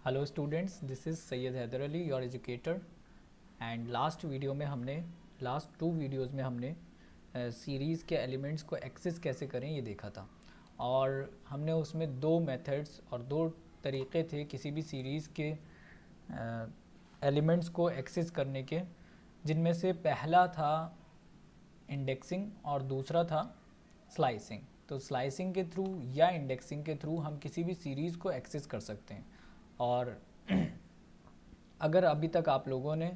Hello students, this is Syed Haider Ali, your educator. And last two videos में हमने series के elements को एक्सेस कैसे करें ये देखा था। और हमने उसमें दो मेथड्स और दो तरीक़े थे किसी भी सीरीज़ के एलिमेंट्स को एक्सेस करने के, जिनमें से पहला था इंडेक्सिंग और दूसरा था स्लाइसिंग। तो स्लाइसिंग के थ्रू या इंडेक्सिंग के थ्रू हम किसी भी सीरीज़ को एक्सेस कर सकते हैं। और अगर अभी तक आप लोगों ने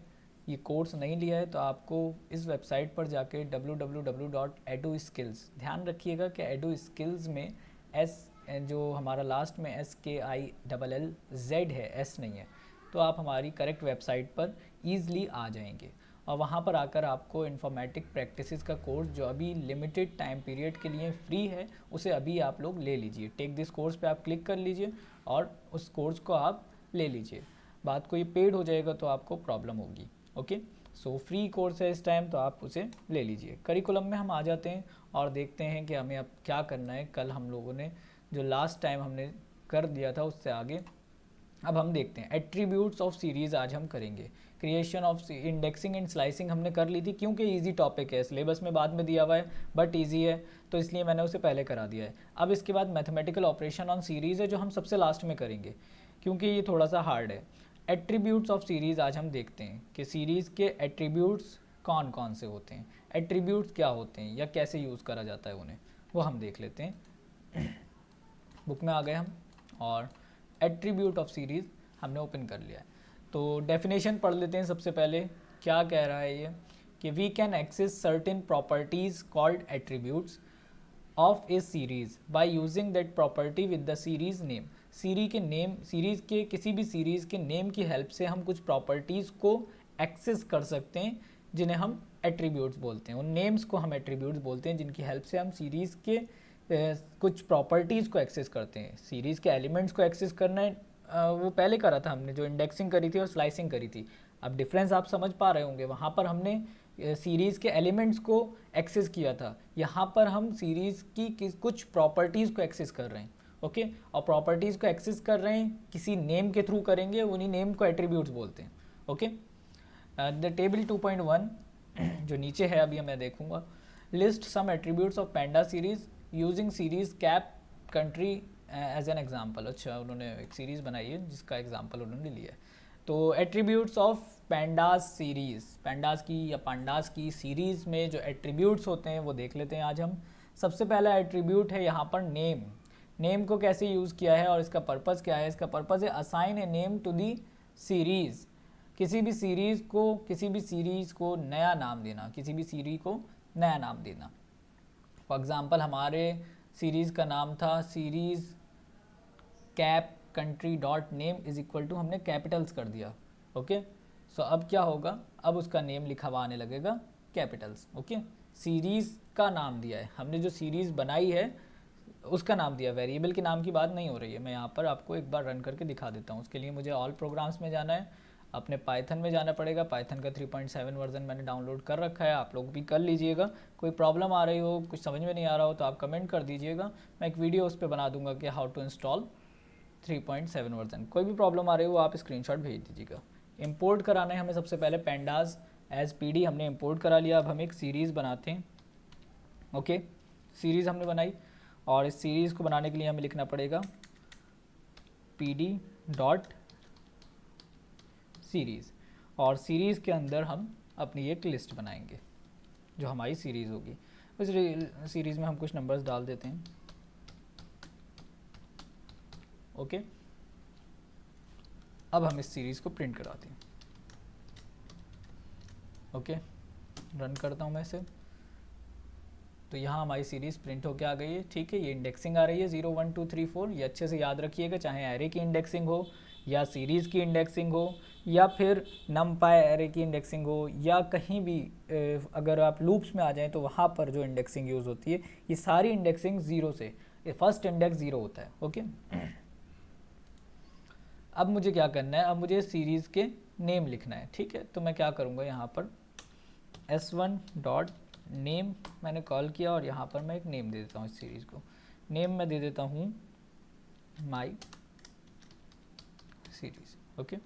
ये कोर्स नहीं लिया है तो आपको इस वेबसाइट पर जाके www.eduskills, ध्यान रखिएगा कि eduskills में एस जो हमारा लास्ट में SKILLZ है, एस नहीं है, तो आप हमारी करेक्ट वेबसाइट पर ईज़िली आ जाएंगे। और वहाँ पर आकर आपको इन्फॉर्मेटिक प्रैक्टिसेस का कोर्स जो अभी लिमिटेड टाइम पीरियड के लिए फ्री है, उसे अभी आप लोग ले लीजिए। टेक दिस कोर्स पे आप क्लिक कर लीजिए और उस कोर्स को आप ले लीजिए। बात को ये पेड हो जाएगा तो आपको प्रॉब्लम होगी। ओके, सो फ्री कोर्स है इस टाइम, तो आप उसे ले लीजिए। करिकुलम में हम आ जाते हैं और देखते हैं कि हमें अब क्या करना है। कल हम लोगों ने जो लास्ट टाइम हमने कर दिया था उससे आगे अब हम देखते हैं एट्रीब्यूट्स ऑफ सीरीज़। आज हम करेंगे creation of indexing and slicing हमने कर ली थी, क्योंकि इजी टॉपिक है, सिलेबस में बाद में दिया हुआ है बट इजी है, तो इसलिए मैंने उसे पहले करा दिया है। अब इसके बाद मैथमेटिकल ऑपरेशन ऑन सीरीज़ है जो हम सबसे लास्ट में करेंगे, क्योंकि ये थोड़ा सा हार्ड है। एट्रीब्यूट्स ऑफ सीरीज़ आज हम देखते हैं कि सीरीज़ के एट्रीब्यूट्स कौन कौन से होते हैं, एट्रीब्यूट्स क्या होते हैं या कैसे यूज़ करा जाता है उन्हें, वो हम देख लेते हैं। बुक में आ गए हम और एट्रीब्यूट ऑफ सीरीज़ हमने ओपन कर लिया है। तो डेफिनेशन पढ़ लेते हैं सबसे पहले। क्या कह रहा है ये कि we can access certain properties called attributes of a series by using that property with the series name. Series के किसी भी सीरीज़ के नेम की हेल्प से हम कुछ प्रॉपर्टीज़ को एक्सेस कर सकते हैं, जिन्हें हम एट्रीब्यूट्स बोलते हैं। उन नेम्स को हम एट्रीब्यूट्स बोलते हैं जिनकी हेल्प से हम सीरीज़ के कुछ प्रॉपर्टीज़ को एक्सेस करते हैं। सीरीज़ के एलिमेंट्स को एक्सेस करना है, वो पहले करा था हमने, जो इंडेक्सिंग करी थी और स्लाइसिंग करी थी। अब डिफरेंस आप समझ पा रहे होंगे, वहाँ पर हमने सीरीज़ के एलिमेंट्स को एक्सेस किया था, यहाँ पर हम सीरीज़ की कुछ प्रॉपर्टीज़ को एक्सेस कर रहे हैं। ओके, और प्रॉपर्टीज़ को एक्सेस कर रहे हैं किसी नेम के थ्रू करेंगे, उन्हीं नेम को एट्रीब्यूट्स बोलते हैं। ओके, द टेबल 2.1 जो नीचे है अभी मैं देखूंगा, list some attributes of panda series using series cap country as an example. अच्छा, उन्होंने एक सीरीज़ बनाई है जिसका एग्जाम्पल उन्होंने लिया है। तो attributes of pandas series, pandas की या पांडास की सीरीज़ में जो एट्रीब्यूट्स होते हैं वो देख लेते हैं आज हम। सबसे पहला एट्रीब्यूट है यहाँ पर नेम। नेम को कैसे यूज़ किया है और इसका पर्पज़ क्या है? इसका पर्पज़ है assign a name to the series. किसी भी सीरीज़ को नया नाम देना, किसी भी सीरीज़ को नया नाम देना। फॉर एग्ज़ाम्पल हमारे सीरीज़ का नाम था series cap country dot name is equal to, हमने कैपिटल्स कर दिया। ओके, सो अब क्या होगा, अब उसका नेम लिखा हुआ आने लगेगा कैपिटल्स। ओके, सीरीज़ का नाम दिया है हमने, जो सीरीज़ बनाई है उसका नाम दिया। वेरिएबल के नाम की बात नहीं हो रही है। मैं यहाँ पर आपको एक बार रन करके दिखा देता हूँ। उसके लिए मुझे ऑल प्रोग्राम्स में जाना है, अपने पाइथन में जाना पड़ेगा। पाइथन का 3.7 वर्जन मैंने डाउनलोड कर रखा है, आप लोग भी कर लीजिएगा। कोई प्रॉब्लम आ रही हो, कुछ समझ में नहीं आ रहा हो तो आप कमेंट कर दीजिएगा, मैं एक वीडियो उस पर बना दूंगा कि हाउ टू इंस्टॉल 3.7 वर्जन। कोई भी प्रॉब्लम आ रही हो आप स्क्रीनशॉट भेज दीजिएगा। इंपोर्ट कराना है हमें सबसे पहले पैंडाज एज पीडी, हमने इंपोर्ट करा लिया। अब हम एक सीरीज़ बनाते हैं। ओके, सीरीज़ हमने बनाई और इस सीरीज़ को बनाने के लिए हमें लिखना पड़ेगा pd डॉट सीरीज़, और सीरीज़ के अंदर हम अपनी एक लिस्ट बनाएंगे जो हमारी सीरीज़ होगी। उस सीरीज़ में हम कुछ नंबर्स डाल देते हैं। ओके, अब हम इस सीरीज़ को प्रिंट कराते हैं। ओके, रन करता हूँ मैं इसे। तो यहाँ हमारी सीरीज़ प्रिंट होके आ गई है। ठीक है, ये इंडेक्सिंग आ रही है 0 1 2 3 4। ये अच्छे से याद रखिएगा, चाहे एरे की इंडेक्सिंग हो या सीरीज़ की इंडेक्सिंग हो या फिर नमपाई एरे की इंडेक्सिंग हो, या कहीं भी अगर आप लूप्स में आ जाएं तो वहाँ पर जो इंडेक्सिंग यूज़ होती है, ये सारी इंडेक्सिंग ज़ीरो से, फर्स्ट इंडेक्स ज़ीरो होता है। ओके, अब मुझे क्या करना है, अब मुझे सीरीज़ के नेम लिखना है। ठीक है, तो मैं क्या करूँगा, यहाँ पर s1 डॉट नेम मैंने कॉल किया और यहाँ पर मैं एक नेम दे देता हूँ इस सीरीज़ को। नेम मैं दे देता हूँ माई सीरीज। ओके,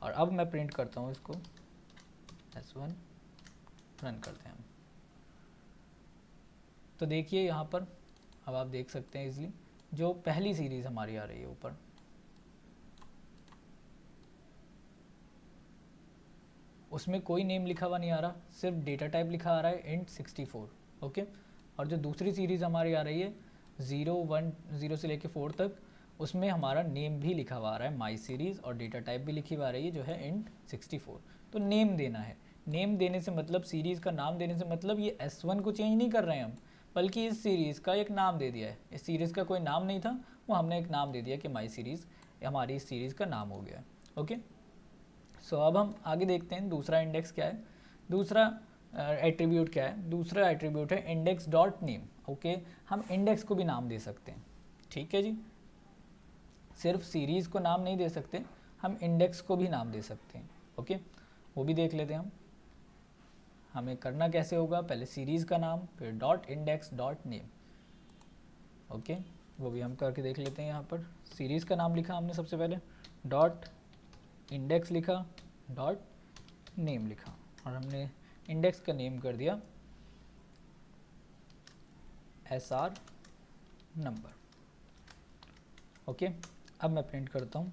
और अब मैं प्रिंट करता हूँ इसको S1, रन करते हैं हम। तो देखिए यहाँ पर अब आप देख सकते हैं इजीली जो पहली सीरीज हमारी आ रही है ऊपर, उसमें कोई नेम लिखा हुआ नहीं आ रहा, सिर्फ डेटा टाइप लिखा आ रहा है int 64। ओके, और जो दूसरी सीरीज़ हमारी आ रही है 0, 1, 0 से लेके 4 तक, उसमें हमारा नेम भी लिखा हुआ आ रहा है माई सीरीज़, और डेटा टाइप भी लिखी हुआ आ रही है जो है int 64। तो नेम देना है, नेम देने से मतलब सीरीज़ का नाम देने से मतलब ये S1 को चेंज नहीं कर रहे हैं हम, बल्कि इस सीरीज़ का एक नाम दे दिया है। इस सीरीज़ का कोई नाम नहीं था, वो हमने एक नाम दे दिया कि माई सीरीज़ हमारी इस सीरीज़ का नाम हो गया है। ओके, सो अब हम आगे देखते हैं दूसरा इंडेक्स क्या है, दूसरा एट्रीब्यूट क्या है। दूसरा एट्रीब्यूट है इंडेक्स डॉट नेम। ओके, हम इंडेक्स को भी नाम दे सकते हैं, ठीक है जी, सिर्फ सीरीज़ को नाम नहीं दे सकते, हम इंडेक्स को भी नाम दे सकते हैं। ओके, वो भी देख लेते हैं हम, हमें करना कैसे होगा। पहले सीरीज़ का नाम, फिर dot index dot name. Okay, वो भी हम करके देख लेते हैं। यहाँ पर सीरीज़ का नाम लिखा हमने सबसे पहले, डॉट इंडेक्स लिखा, डॉट नेम लिखा, और हमने इंडेक्स का नेम कर दिया SR नंबर। ओके, अब मैं प्रिंट करता हूँ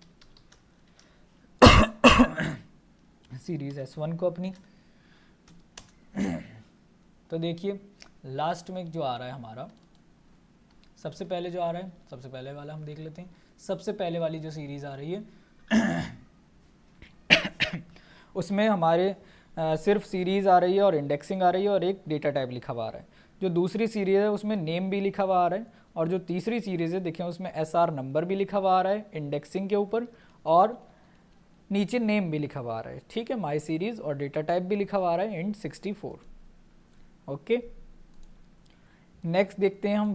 सीरीज़ S1 को अपनी। तो देखिए लास्ट में जो आ रहा है हमारा, सबसे पहले जो आ रहा है, सबसे पहले वाला हम देख लेते हैं। सबसे पहले वाली जो सीरीज़ आ रही है उसमें हमारे सिर्फ सीरीज़ आ रही है और इंडेक्सिंग आ रही है और एक डेटा टाइप लिखा हुआ आ रहा है। जो दूसरी सीरीज़ है उसमें नेम भी लिखा हुआ आ रहा है, और जो तीसरी सीरीज़ है देखें उसमें SR नंबर भी लिखा हुआ आ रहा है इंडेक्सिंग के ऊपर, और नीचे नेम भी लिखा हुआ आ रहा है। ठीक है, माई सीरीज़, और डेटा टाइप भी लिखा हुआ आ रहा है int 64। ओके, नेक्स्ट देखते हैं हम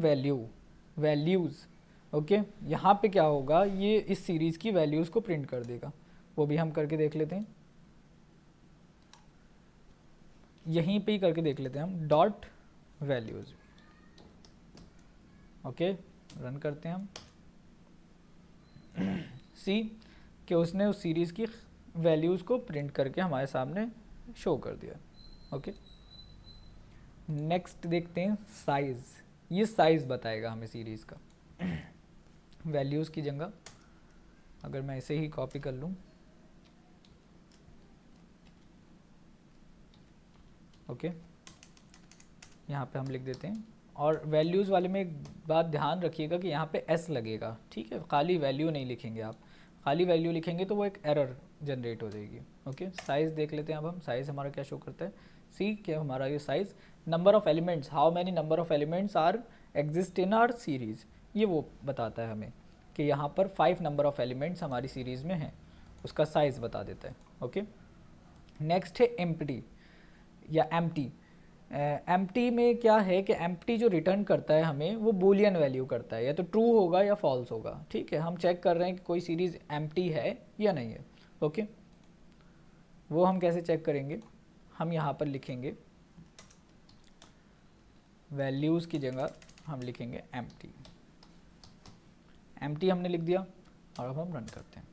वैल्यूज़। ओके, यहाँ पे क्या होगा, ये इस सीरीज़ की वैल्यूज़ को प्रिंट कर देगा, वो भी हम करके देख लेते हैं। यहीं पे ही करके देख लेते हैं हम, डॉट वैल्यूज़। ओके, रन करते हैं हम। सी कि उसने उस सीरीज़ की वैल्यूज़ को प्रिंट करके हमारे सामने शो कर दिया। ओके, नेक्स्ट देखते हैं साइज़। ये साइज़ बताएगा हमें सीरीज़ का वैल्यूज़ की जगह अगर मैं इसे ही कॉपी कर लूँ। ओके, यहाँ पे हम लिख देते हैं, और वैल्यूज़ वाले में एक बात ध्यान रखिएगा कि यहाँ पे S लगेगा। ठीक है, खाली वैल्यू नहीं लिखेंगे आप, खाली वैल्यू लिखेंगे तो वो एक एरर जनरेट हो जाएगी। ओके, साइज़ देख लेते हैं अब हम, साइज़ हमारा क्या शो करता है। सी क्या हमारा ये size, number of elements, how many number of elements are exist in our series, ये वो बताता है हमें कि यहाँ पर 5 नंबर ऑफ़ एलिमेंट्स हमारी सीरीज़ में हैं, उसका साइज़ बता देता है। ओके, नेक्स्ट है एम्प्टी या एम्प्टी। एम्प्टी में क्या है कि एम्प्टी जो रिटर्न करता है हमें, वो बूलियन वैल्यू करता है, या तो ट्रू होगा या फॉल्स होगा। ठीक है, हम चेक कर रहे हैं कि कोई सीरीज़ एम्प्टी है या नहीं है। ओके, वो हम कैसे चेक करेंगे, हम यहाँ पर लिखेंगे वैल्यूज़ की जगह हम लिखेंगे एम्प्टी। एम्प्टी हमने लिख दिया, और अब हम रन करते हैं।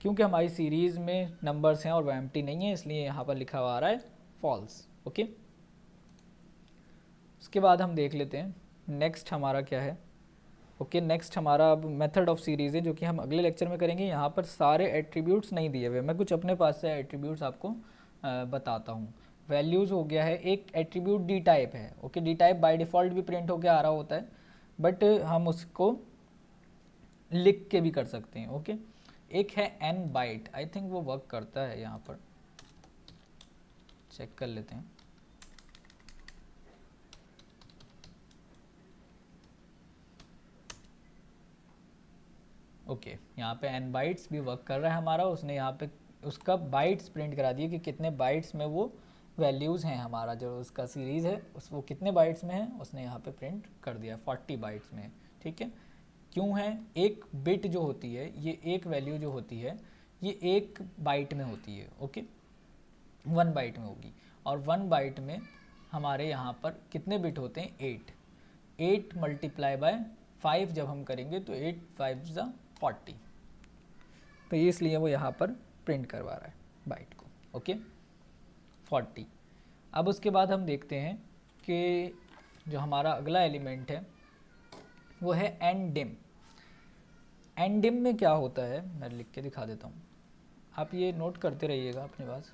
क्योंकि हमारी सीरीज़ में नंबर्स हैं और वो एम्प्टी नहीं है, इसलिए यहाँ पर लिखा हुआ आ रहा है फॉल्स। ओके, उसके बाद हम देख लेते हैं नेक्स्ट हमारा क्या है। ओके, नेक्स्ट हमारा अब मेथड ऑफ सीरीज़ है, जो कि हम अगले लेक्चर में करेंगे। यहाँ पर सारे एट्रीब्यूट्स नहीं दिए हुए, मैं कुछ अपने पास से एट्रीब्यूट्स आपको बताता हूँ। वैल्यूज़ हो गया है, एक एट्रीब्यूट डी टाइप है। Okay, D type by default भी प्रिंट होकर आ रहा होता है, बट हम उसको लिख के भी कर सकते हैं। ओके, एक है n बाइट, आई थिंक वो वर्क करता है, यहाँ पर चेक कर लेते हैं। ओके, यहाँ पे n बाइट्स भी वर्क कर रहा है हमारा, उसने यहाँ पे उसका बाइट्स प्रिंट करा दिए कि कितने बाइट्स में वो वैल्यूज़ हैं। हमारा जो उसका सीरीज़ है उस वो कितने बाइट्स में है, उसने यहाँ पे प्रिंट कर दिया, 40 बाइट्स में। ठीक है, क्यों है, एक बिट जो होती है, ये एक वैल्यू जो होती है ये 1 बाइट में होती है। ओके, 1 बाइट में होगी, और 1 बाइट में हमारे यहाँ पर कितने बिट होते हैं, 8 मल्टीप्लाई बाय 5 जब हम करेंगे तो 8 5 ज़ा 40। तो ये इसलिए वो यहाँ पर प्रिंट करवा रहा है बाइट को। ओके 40। अब उसके बाद हम देखते हैं कि जो हमारा अगला एलिमेंट है वो है एंड डिम। एंड डिम में क्या होता है मैं लिख के दिखा देता हूँ, आप ये नोट करते रहिएगा अपने पास।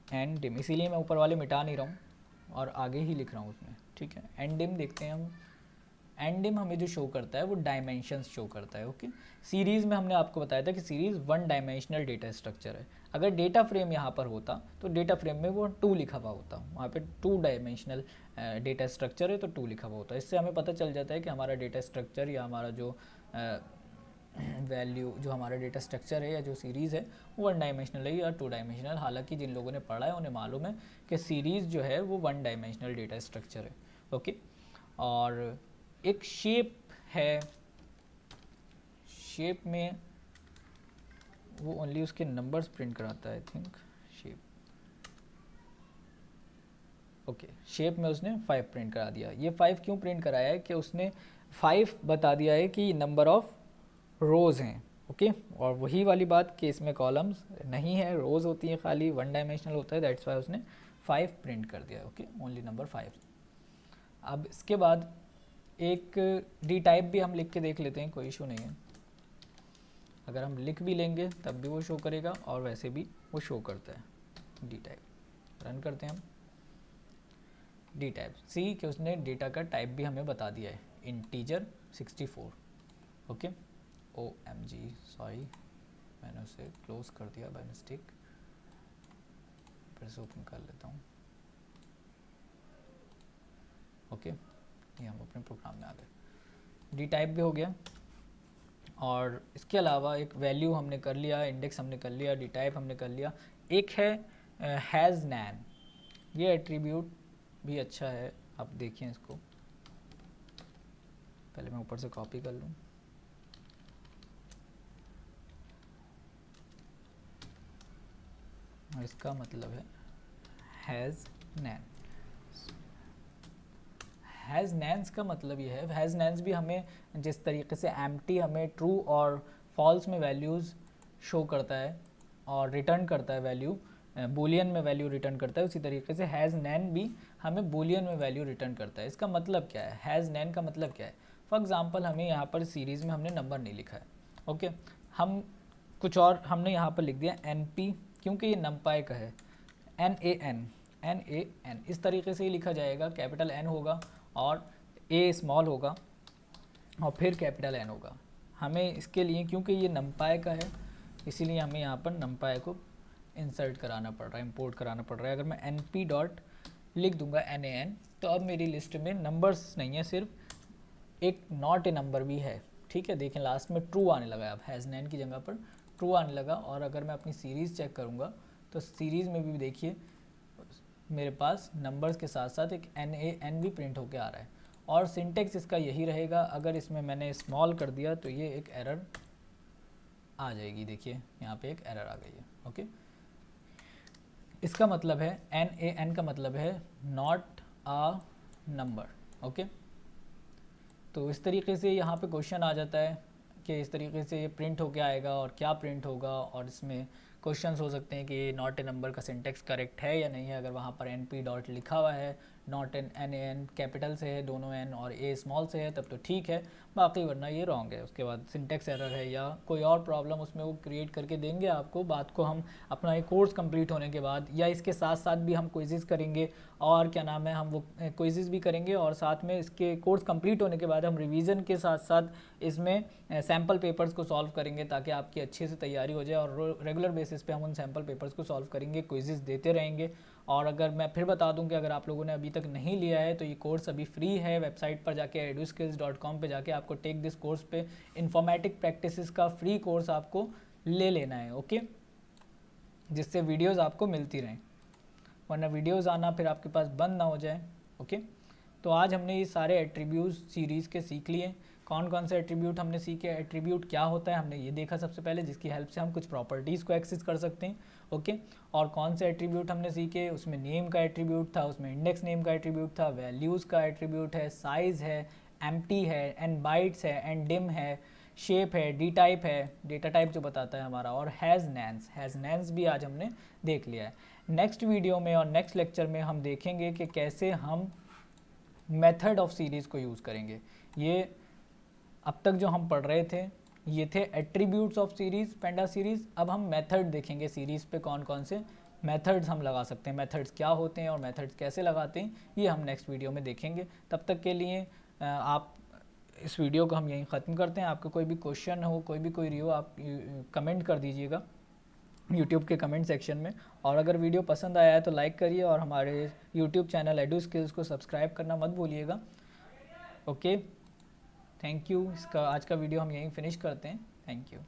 एंड डिम, इसीलिए मैं ऊपर वाले मिटा नहीं रहा हूँ और आगे ही लिख रहा हूँ उसमें, ठीक है। एंड डिम देखते हैं हम। एंड डिम हमें जो शो करता है वो डायमेंशंस शो करता है। ओके सीरीज़ में हमने आपको बताया था कि सीरीज़ 1 डायमेंशनल डेटा स्ट्रक्चर है। अगर डेटा फ्रेम यहाँ पर होता तो डेटा फ्रेम में वो 2 लिखा हुआ होता, वहाँ पे 2 डायमेंशनल डेटा स्ट्रक्चर है तो 2 लिखा हुआ होता है। इससे हमें पता चल जाता है कि हमारा डेटा स्ट्रक्चर या हमारा जो वैल्यू जो हमारा डेटा स्ट्रक्चर है या जो सीरीज़ है वो 1 डायमेंशनल है या 2 डायमेंशनल। हालांकि जिन लोगों ने पढ़ा है उन्हें मालूम है कि सीरीज़ जो है वो 1 डायमेंशनल डेटा स्ट्रक्चर है। ओके और एक शेप है, शेप में वो ओनली उसके नंबर्स प्रिंट कराता है I think. Shape okay shape में उसने 5 प्रिंट करा दिया। ये 5 क्यों प्रिंट कराया है कि उसने 5 बता दिया है कि नंबर ऑफ रोज़ हैं। ओके और वही वाली बात कि इसमें कॉलम्स नहीं है, रोज़ होती है खाली, 1 डायमेंशनल होता है, दैट्स वाई उसने 5 प्रिंट कर दिया है। Okay only number 5। अब इसके बाद एक डी टाइप भी हम लिख के देख लेते हैं, कोई इशू नहीं है। अगर हम लिख भी लेंगे तब भी वो शो करेगा और वैसे भी वो शो करता है। डी टाइप रन करते हैं हम। डी टाइप सी कि उसने डेटा का टाइप भी हमें बता दिया है, इंटीजर 64। ओके OMG सॉरी मैंने उसे क्लोज कर दिया बाय मिस्टेक, फिर से ओपन कर लेता हूँ। ओके ये हम अपने प्रोग्राम में आ गए। डी टाइप भी हो गया और इसके अलावा एक वैल्यू हमने कर लिया, इंडेक्स हमने कर लिया, डी टाइप हमने कर लिया। एक है हैज़ नैन, ये एट्रीब्यूट भी अच्छा है, आप देखिए इसको। पहले मैं ऊपर से कॉपी कर लूँ। और इसका मतलब है हैज़ नैन। हैज़ नैन्स का मतलब ये है, हैज़ नैन्स भी हमें जिस तरीके से एम्प्टी हमें ट्रू और फॉल्स में वैल्यूज़ शो करता है और रिटर्न करता है वैल्यू, बूलियन में वैल्यू रिटर्न करता है, उसी तरीके से हैज़ नैन भी हमें बूलियन में वैल्यू रिटर्न करता है। इसका मतलब क्या है, हैज़ नैन का मतलब क्या है? फॉर एग्जांपल हमें यहाँ पर सीरीज़ में हमने नंबर नहीं लिखा है। ओके हम कुछ और हमने यहाँ पर लिख दिया NP, क्योंकि ये नमपाई का है, NAN इस तरीके से ही लिखा जाएगा। कैपिटल N होगा और A स्मॉल होगा और फिर कैपिटल N होगा। हमें इसके लिए क्योंकि ये नमपाई का है इसीलिए हमें यहाँ पर नमपाई को इंसर्ट कराना पड़ रहा है, इंपोर्ट कराना पड़ रहा है। अगर मैं NP डॉट लिख दूंगा NAN तो अब मेरी लिस्ट में नंबर्स नहीं है, सिर्फ एक नॉट ए नंबर भी है। ठीक है देखें लास्ट में ट्रू आने लगा, अब हैज़ नैन की जगह पर ट्रू आने लगा। और अगर मैं अपनी सीरीज़ चेक करूँगा तो सीरीज़ में भी देखिए मेरे पास नंबर्स के साथ साथ एक NAN भी प्रिंट होके आ रहा है। और सिंटेक्स इसका यही रहेगा, अगर इसमें मैंने स्मॉल कर दिया तो ये एक एरर आ जाएगी। देखिए यहाँ पे एक एरर आ गई है। ओके इसका मतलब है NAN का मतलब है नॉट अ नंबर। ओके तो इस तरीके से यहाँ पे क्वेश्चन आ जाता है कि इस तरीके से ये प्रिंट होके आएगा और क्या प्रिंट होगा, और इसमें क्वेश्चंस हो सकते हैं कि नॉट ए नंबर का सिंटेक्स करेक्ट है या नहीं है। अगर वहाँ पर NP डॉट लिखा हुआ है, नॉट एन NAN कैपिटल से है दोनों N और A स्मॉल से है तब तो ठीक है, बाकी वरना ये रॉन्ग है। उसके बाद सिंटेक्स एरर है या कोई और प्रॉब्लम उसमें वो क्रिएट करके देंगे आपको। बात को हम अपना ये कोर्स कंप्लीट होने के बाद या इसके साथ साथ भी हम क्विज़ेस करेंगे और क्या नाम है हम वो क्विज़ेस भी करेंगे, और साथ में इसके कोर्स कंप्लीट होने के बाद हम रिवीजन के साथ साथ इसमें सैम्पल पेपर्स को सॉल्व करेंगे ताकि आपकी अच्छे से तैयारी हो जाए। और रेगुलर बेसिस पे हम उन सैम्पल पेपर्स को सॉल्व करेंगे, क्विज़ेस देते रहेंगे। और अगर मैं फिर बता दूं कि अगर आप लोगों ने अभी तक नहीं लिया है तो ये कोर्स अभी फ्री है। वेबसाइट पर जाके eduskills.com पे जाके आपको टेक दिस कोर्स पे इन्फॉर्मेटिक प्रैक्टिसेस का फ्री कोर्स आपको ले लेना है। ओके जिससे वीडियोस आपको मिलती रहें, वरना वीडियोस आना फिर आपके पास बंद ना हो जाए। ओके तो आज हमने ये सारे एट्रीब्यूट सीरीज़ के सीख लिए। कौन कौन से एट्रीब्यूट हमने सीखे, एट्रीब्यूट क्या होता है हमने ये देखा सबसे पहले, जिसकी हेल्प से हम कुछ प्रॉपर्टीज़ को एक्सेस कर सकते हैं। ओके और कौन से एट्रीब्यूट हमने सीखे, उसमें नेम का एट्रीब्यूट था, उसमें इंडेक्स नेम का एट्रीब्यूट था, वैल्यूज़ का एट्रीब्यूट है, साइज़ है, एम्प्टी है, एंड बाइट्स है, एंड डिम है, शेप है, डी टाइप है, डेटा टाइप जो बताता है हमारा, और हैज़ नैंस भी आज हमने देख लिया है। नेक्स्ट वीडियो में और नेक्स्ट लेक्चर में हम देखेंगे कि कैसे हम मेथड ऑफ सीरीज़ को यूज़ करेंगे। ये अब तक जो हम पढ़ रहे थे ये थे एट्रीब्यूट्स ऑफ सीरीज़, पेंडा सीरीज़। अब हम मेथड देखेंगे सीरीज़ पे कौन कौन से मेथड्स हम लगा सकते हैं, मेथड्स क्या होते हैं और मेथड्स कैसे लगाते हैं, ये हम नेक्स्ट वीडियो में देखेंगे। तब तक के लिए आप इस वीडियो को हम यहीं ख़त्म करते हैं। आपका कोई भी क्वेश्चन हो, कोई भी क्वेरी हो, आप कमेंट कर दीजिएगा यूट्यूब के कमेंट सेक्शन में। और अगर वीडियो पसंद आया है तो लाइक करिए और हमारे यूट्यूब चैनल एडू स्किल्स को सब्सक्राइब करना मत भूलिएगा। Okay, thank you. इसका आज का वीडियो हम यहीं फिनिश करते हैं। Thank you.